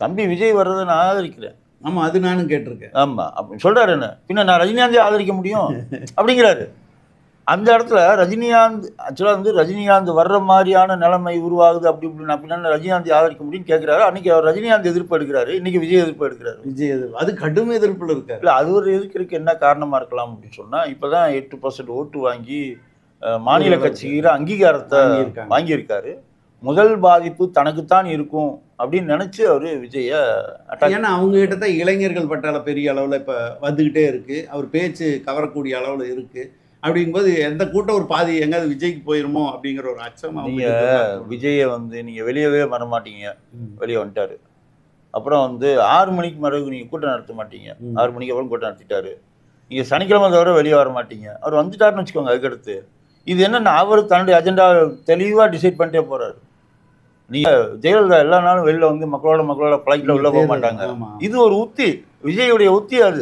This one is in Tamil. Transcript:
தம்பி விஜய் வர்றதை நான் ஆதரிக்கிறேன். ஆமா, அது நானும் கேட்டிருக்கேன். ஆமா அப்படின்னு சொல்றாரு. என்ன பின்ன நான் ரஜினிகாந்தை ஆதரிக்க முடியும் அப்படிங்கிறாரு. அந்த இடத்துல ரஜினிகாந்த் ஆக்சுவலாக வந்து ரஜினிகாந்த் வர்ற மாதிரியான நிலைமை உருவாகுது அப்படி இப்படின்னு அப்படின்னா ரஜினிகாந்தை ஆதரிக்க முடியும்னு கேட்குறாரு. அன்னைக்கு அவர் ரஜினிகாந்த் எதிர்ப்பு எடுக்கிறாரு, இன்னைக்கு விஜய் எதிர்ப்பு எடுக்கிறாரு. விஜய் எதிர்ப்பு, அது கடும் எதிர்ப்பில் இருக்காரு. இல்லை, அது ஒரு எதிர்க்கிறதுக்கு என்ன காரணமாக இருக்கலாம் அப்படின்னு சொன்னால், இப்போ தான் 8% ஓட்டு வாங்கி மாநில கட்சிகிற அங்கீகாரத்தை வாங்கியிருக்காரு. முதல் பாதிப்பு தனக்குத்தான் இருக்கும் அப்படின்னு நினைச்சு அவரு விஜய ஏன்னா அவங்க கிட்ட தான் இளைஞர்கள் பட்டால பெரிய அளவில் இப்போ வந்துக்கிட்டே இருக்கு. அவர் பேச்சு கவரக்கூடிய அளவில் இருக்கு. அப்படிங்கும்போது எந்த கூட்டம் ஒரு பாதி எங்காவது விஜய்க்கு போயிருமோ அப்படிங்கிற ஒரு அச்சம். நீங்க விஜயை வந்து நீங்க வெளியவே வர மாட்டீங்க, வெளியே வந்துட்டாரு. அப்புறம் வந்து 6 மணிக்கு மறுபடியும் நீங்க கூட்டம் நடத்த மாட்டீங்க. 6 மணிக்கு அப்புறம் கூட்டம் நடத்திட்டாரு. நீங்க சனிக்கிழமை தவிர வெளியே வர மாட்டீங்க. அவர் வந்துட்டாருன்னு வச்சுக்கோங்க. அதுக்கடுத்து இது என்னன்னா அவர் தன்னுடைய அஜெண்டா தெளிவாக டிசைட் பண்ணிட்டே போறாரு. நீங்க ஜெயலலிதா எல்லா நாளும் வெளில வந்து மக்களோட பழகில உள்ள போக மாட்டாங்க. இது ஒரு உத்தி, விஜயுடைய உத்தி அது.